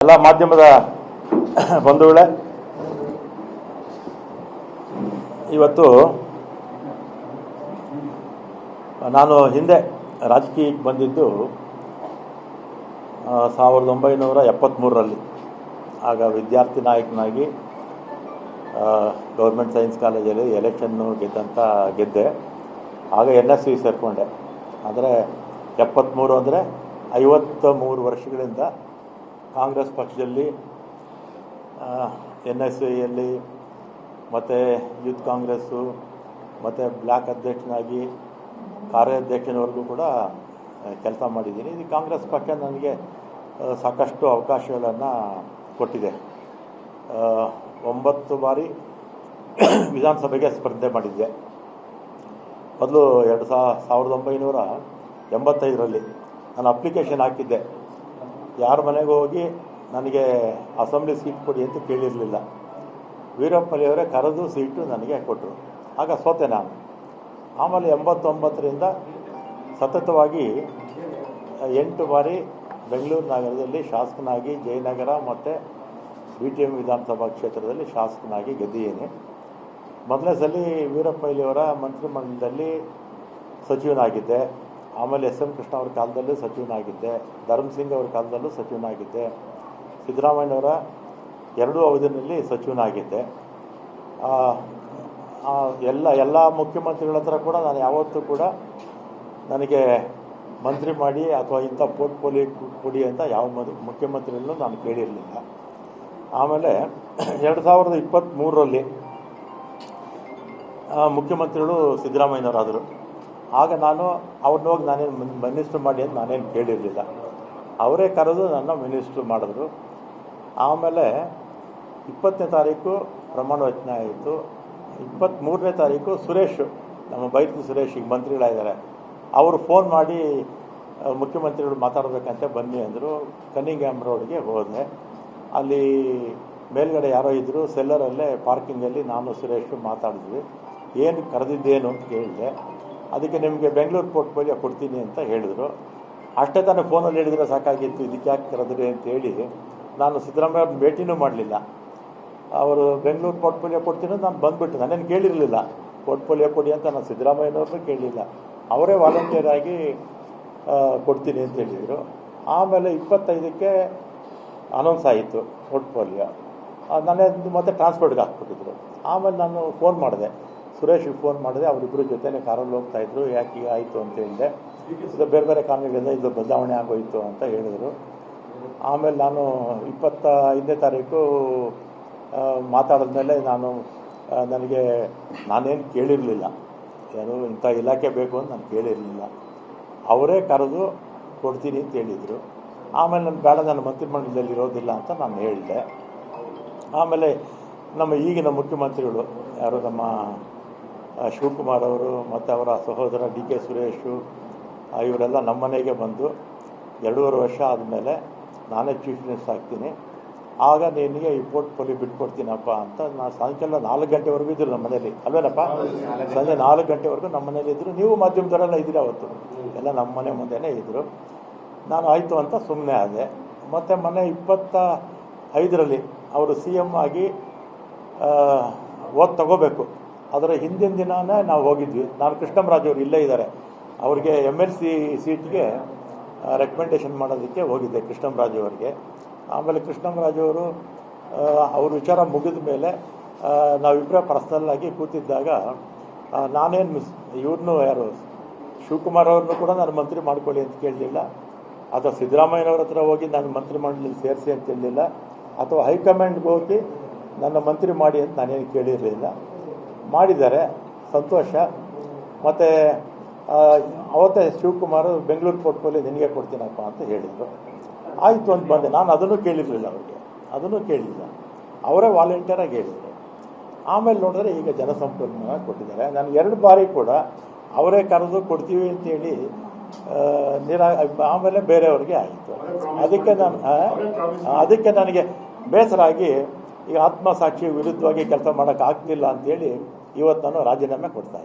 ಎಲ್ಲ ಮಾಧ್ಯಮದ ಬಂಧುಗಳೇ, ಇವತ್ತು ನಾನು ಹಿಂದೆ ರಾಜಕೀಯಕ್ಕೆ ಬಂದಿದ್ದು 1973ರಲ್ಲಿ. ಆಗ ವಿದ್ಯಾರ್ಥಿ ನಾಯಕನಾಗಿ ಗೌರ್ಮೆಂಟ್ ಸೈನ್ಸ್ ಕಾಲೇಜಲ್ಲಿ ಎಲೆಕ್ಷನ್ನು ಗೆದ್ದೆ. ಆಗ NSU ಸೇರಿಕೊಂಡೆ. ಆದರೆ 73 ಅಂದರೆ 53 ವರ್ಷಗಳಿಂದ ಕಾಂಗ್ರೆಸ್ ಪಕ್ಷದಲ್ಲಿ NSUಯಲ್ಲಿ ಮತ್ತು ಯೂತ್ ಕಾಂಗ್ರೆಸ್ಸು ಮತ್ತು ಬ್ಲ್ಯಾಕ್ ಅಧ್ಯಕ್ಷನಾಗಿ ಕಾರ್ಯಾಧ್ಯಕ್ಷನವರೆಗೂ ಕೂಡ ಕೆಲಸ ಮಾಡಿದ್ದೀನಿ. ಇದು ಕಾಂಗ್ರೆಸ್ ಪಕ್ಷ ನನಗೆ ಸಾಕಷ್ಟು ಅವಕಾಶಗಳನ್ನು ಕೊಟ್ಟಿದೆ. 9 ಬಾರಿ ವಿಧಾನಸಭೆಗೆ ಸ್ಪರ್ಧೆ ಮಾಡಿದ್ದೆ. ಮೊದಲು 1985ರಲ್ಲಿ ನಾನು ಅಪ್ಲಿಕೇಶನ್ ಹಾಕಿದ್ದೆ. ಯಾರ ಮನೆಗೂ ಹೋಗಿ ನನಗೆ ಅಸೆಂಬ್ಲಿ ಸೀಟ್ ಕೊಡಿ ಅಂತ ಕೇಳಿರಲಿಲ್ಲ. ವೀರಪ್ಪನವರೇ ಕರೆದು ಸೀಟು ನನಗೆ ಕೊಟ್ಟರು. ಆಗ ಸೋತೆ ನಾನು. ಆಮೇಲೆ 89ರಿಂದ ಸತತವಾಗಿ 8 ಬಾರಿ ಬೆಂಗಳೂರು ನಗರದಲ್ಲಿ ಶಾಸಕನಾಗಿ, ಜಯನಗರ ಮತ್ತು BTM ವಿಧಾನಸಭಾ ಕ್ಷೇತ್ರದಲ್ಲಿ ಶಾಸಕನಾಗಿ ಗೆದ್ದಿದ್ದೀನಿ. ಮೊದಲನೇ ಸಲ ವೀರಪ್ಪನವರ ಮಂತ್ರಿಮಂಡಲದಲ್ಲಿ ಸಚಿವನಾಗಿದ್ದೆ. ಆಮೇಲೆ SM ಕೃಷ್ಣ ಅವ್ರ ಕಾಲದಲ್ಲೂ ಸಚಿವನಾಗಿದ್ದೆ. ಧರ್ಮಸಿಂಗ್ ಅವ್ರ ಕಾಲದಲ್ಲೂ ಸಚಿವನಾಗಿದ್ದೆ. ಸಿದ್ದರಾಮಯ್ಯನವರ 2 ಅವಧಿಯಲ್ಲಿ ಸಚಿವನಾಗಿದ್ದೆ. ಎಲ್ಲ ಮುಖ್ಯಮಂತ್ರಿಗಳ ಹತ್ರ ಕೂಡ ನಾನು ಯಾವತ್ತೂ ಕೂಡ ನನಗೆ ಮಂತ್ರಿ ಮಾಡಿ ಅಥವಾ ಇಂಥ ಪೋರ್ಟ್ಫೋಲಿಯೋ ಕೊಡಿ ಅಂತ ಯಾವ ಮುಖ್ಯಮಂತ್ರಿಗಳನ್ನೂ ನಾನು ಕೇಳಿರಲಿಲ್ಲ. ಆಮೇಲೆ 2023ರಲ್ಲಿ ಮುಖ್ಯಮಂತ್ರಿಗಳು ಸಿದ್ದರಾಮಯ್ಯನವರಾದರು. ಆಗ ನಾನು ಅವ್ರನ್ನ ಹೋಗಿ ನಾನೇನು ಮಿನಿಸ್ಟ್ರು ಮಾಡಿ ಅಂತ ನಾನೇನು ಕೇಳಿರಲಿಲ್ಲ. ಅವರೇ ಕರೆದು ನನ್ನ ಮಿನಿಸ್ಟ್ರು ಮಾಡಿದ್ರು. ಆಮೇಲೆ 20ನೇ ತಾರೀಕು ಪ್ರಮಾಣ ವಚನ ಆಯಿತು. 23ನೇ ತಾರೀಕು ಸುರೇಶ್, ನಮ್ಮ ಬೈರತಿ ಸುರೇಶ್ ಈಗ ಮಂತ್ರಿಗಳಾಗಿದ್ದಾರೆ, ಅವರು ಫೋನ್ ಮಾಡಿ ಮುಖ್ಯಮಂತ್ರಿಗಳು ಮಾತಾಡಬೇಕಂತ ಬನ್ನಿ ಅಂದರು. ಕನ್ನಿಂಗ್ಹ್ಯಾಮ್ ರೋಡ್ಗೆ ಹೋದೆ. ಅಲ್ಲಿ ಮೇಲ್ಗಡೆ ಯಾರೋ ಇದ್ದರು, ಸೆಲ್ಲರಲ್ಲೇ ಪಾರ್ಕಿಂಗಲ್ಲಿ ನಾನು ಸುರೇಶ್ ಮಾತಾಡಿದ್ವಿ. ಏನು ಕರೆದಿದ್ದೇನು ಅಂತ ಕೇಳಿದೆ. ಅದಕ್ಕೆ ನಿಮಗೆ ಬೆಂಗಳೂರು ಪೋರ್ಟ್ಫೋಲಿಯೋ ಕೊಡ್ತೀನಿ ಅಂತ ಹೇಳಿದರು. ಅಷ್ಟೇ ತಾನೇ ಫೋನಲ್ಲಿ ಹೇಳಿದರೆ ಸಾಕಾಗಿತ್ತು, ಇದಕ್ಕೆ ಯಾಕೆ ಕರೆದ್ರಿ ಅಂತೇಳಿ ನಾನು ಸಿದ್ದರಾಮಯ್ಯ ಅವ್ರನ್ನ ಭೇಟಿನೂ ಮಾಡಲಿಲ್ಲ. ಅವರು ಬೆಂಗಳೂರು ಪೋರ್ಟ್ಫೋಲಿಯೋ ಕೊಡ್ತೀನಿ ಅಂತ ನಾನು ಬಂದುಬಿಟ್ಟು, ನಾನೇನು ಕೇಳಿರಲಿಲ್ಲ ಪೋರ್ಟ್ಫೋಲಿಯೋ ಕೊಡಿ ಅಂತ. ನಾನು ಸಿದ್ದರಾಮಯ್ಯನವ್ರನ್ನೂ ಕೇಳಲಿಲ್ಲ, ಅವರೇ ವಾಲಂಟಿಯರ್ ಆಗಿ ಕೊಡ್ತೀನಿ ಅಂತ ಹೇಳಿದರು. ಆಮೇಲೆ 25ಕ್ಕೆ ಅನೌನ್ಸ್ ಆಯಿತು ಪೋರ್ಟ್ಫೋಲಿಯೋ. ನಾನೇ ಮತ್ತೆ ಟ್ರಾನ್ಸ್ಪೋರ್ಟ್ಗೆ ಹಾಕ್ಬಿಟ್ಟಿದ್ರು. ಆಮೇಲೆ ನಾನು ಫೋನ್ ಮಾಡಿದೆ, ಸುರೇಶ್ಗೆ ಫೋನ್ ಮಾಡಿದೆ. ಅವರಿಬ್ಬರು ಜೊತೆನೇ ಕಾರಲ್ಲಿ ಹೋಗ್ತಾಯಿದ್ರು. ಯಾಕೆ ಈಗ ಆಯಿತು ಅಂತ ಹೇಳಿದೆ. ಇದು ಬೇರೆ ಬೇರೆ ಕಾರಣಗಳಿಂದ ಇದು ಬದಲಾವಣೆ ಆಗೋಯಿತು ಅಂತ ಹೇಳಿದರು. ಆಮೇಲೆ ನಾನು 25ನೇ ತಾರೀಕು ಮಾತಾಡಿದ್ಮೇಲೆ ನಾನೇನು ಕೇಳಿರಲಿಲ್ಲ, ಏನು ಇಂಥ ಇಲಾಖೆ ಬೇಕು ಅಂತ ನಾನು ಕೇಳಿರಲಿಲ್ಲ. ಅವರೇ ಕರೆದು ಕೊಡ್ತೀನಿ ಅಂತ ಹೇಳಿದರು. ಆಮೇಲೆ ನಾನು ಬೇಡ, ನನ್ನ ಮಂತ್ರಿಮಂಡಲದಲ್ಲಿ ಇರೋದಿಲ್ಲ ಅಂತ ನಾನು ಹೇಳಿದೆ. ಆಮೇಲೆ ನಮ್ಮ ಈಗಿನ ಮುಖ್ಯಮಂತ್ರಿಗಳು ಯಾರು, ನಮ್ಮ ಶಿವಕುಮಾರ್ ಅವರು ಮತ್ತು ಅವರ ಸಹೋದರ DK ಸುರೇಶು, ಇವರೆಲ್ಲ ನಮ್ಮ ಮನೆಗೆ ಬಂದು 2.5 ವರ್ಷ ಆದಮೇಲೆ ನಾನೇ ಚೀಫ್ ಮಿನಿಸ್ಟರ್ ಆಗ್ತೀನಿ, ಆಗ ನಿನಗೆ ಈ ಪೋರ್ಟ್ಫೋಲಿಯೋ ಬಿಟ್ಕೊಡ್ತೀನಪ್ಪ ಅಂತ. ನಾನು ಸಾಯಂಕಾಲ 4 ಗಂಟೆವರೆಗೂ ಇದ್ದರು ನಮ್ಮ ಮನೇಲಿ, ಅಲ್ವೇನಪ್ಪ? ಸಂಜೆ 4 ಗಂಟೆವರೆಗೂ ನಮ್ಮ ಮನೇಲಿ ಇದ್ದರು. ನೀವು ಮಾಧ್ಯಮದವರೆಲ್ಲ ಇದ್ದೀರಿ, ಅವತ್ತು ಎಲ್ಲ ನಮ್ಮ ಮನೆ ಮುಂದೆನೇ ಇದ್ದರು. ನಾನು ಆಯಿತು ಅಂತ ಸುಮ್ಮನೆ ಆದೆ. ಮತ್ತು ಮೊನ್ನೆ 25ರಲ್ಲಿ ಅವರು CM ಆಗಿ ತಗೋಬೇಕು. ಅದರ ಹಿಂದಿನ ದಿನವೇ ನಾವು ಹೋಗಿದ್ವಿ. ನಾನು ಕೃಷ್ಣರಾಜ್ ಅವರು ಇಲ್ಲೇ ಇದ್ದಾರೆ, ಅವ್ರಿಗೆ MLC ಸೀಟ್ಗೆ ರೆಕಮೆಂಡೇಷನ್ ಮಾಡೋದಕ್ಕೆ ಹೋಗಿದ್ದೆ ಕೃಷ್ಣರಾಜ್ ಅವರಿಗೆ. ಆಮೇಲೆ ಕೃಷ್ಣರಾಜ್ ಅವರು ಅವ್ರ ವಿಚಾರ ಮುಗಿದ ಮೇಲೆ ನಾವಿಬ್ಬರೇ ಪರ್ಸ್ನಲ್ಲಾಗಿ ಕೂತಿದ್ದಾಗ ನಾನೇನು ಇವ್ರನ್ನೂ ಯಾರು ಶಿವಕುಮಾರ್ ಅವ್ರನ್ನೂ ಕೂಡ ನಾನು ಮಂತ್ರಿ ಮಾಡ್ಕೊಳ್ಳಿ ಅಂತ ಕೇಳಲಿಲ್ಲ, ಅಥವಾ ಸಿದ್ದರಾಮಯ್ಯನವ್ರ ಹತ್ರ ಹೋಗಿ ನಾನು ಮಂತ್ರಿ ಮಂಡಲದಲ್ಲಿ ಸೇರಿಸಿ ಅಂತ ಹೇಳಲಿಲ್ಲ, ಅಥವಾ ಹೈಕಮಾಂಡ್ಗೆ ಹೋಗಿ ನನ್ನ ಮಂತ್ರಿ ಮಾಡಿ ಅಂತ ನಾನೇನು ಕೇಳಿರಲಿಲ್ಲ. ಮಾಡಿದ್ದಾರೆ, ಸಂತೋಷ. ಮತ್ತು ಅವತ್ತೇ ಶಿವಕುಮಾರ್ ಬೆಂಗಳೂರು ಪೋರ್ಟ್ಫೋಲಿಯೋ ನಿನಗೆ ಕೊಡ್ತೀನಪ್ಪ ಅಂತ ಹೇಳಿದರು. ಆಯಿತು ಅಂತ ಬಂದೆ. ನಾನು ಅದನ್ನು ಕೇಳಿರಲಿಲ್ಲ, ಅದನ್ನು ಕೇಳಲಿಲ್ಲ, ಅವರೇ ವಾಲಂಟಿಯರಾಗಿ ಹೇಳಿದರು. ಆಮೇಲೆ ನೋಡಿದ್ರೆ ಈಗ ಜನಸಂಪನ್ಮೂಲ ಕೊಟ್ಟಿದ್ದಾರೆ. ನಾನು 2 ಬಾರಿ ಕೂಡ ಅವರೇ ಕರೆದು ಕೊಡ್ತೀವಿ ಅಂತೇಳಿ ಆಮೇಲೆ ಬೇರೆಯವ್ರಿಗೆ ಆಯಿತು. ಅದಕ್ಕೆ ನನಗೆ ಬೇಸರ ಆಗಿ ಈಗ ಆತ್ಮಸಾಕ್ಷಿ ವಿರುದ್ಧವಾಗಿ ಕೆಲಸ ಮಾಡೋಕ್ಕಾಗ್ತಿಲ್ಲ ಅಂತೇಳಿ ಇವತ್ತು ನಾನು ರಾಜೀನಾಮೆ ಕೊಡ್ತಾ ಇದ್ದೀನಿ.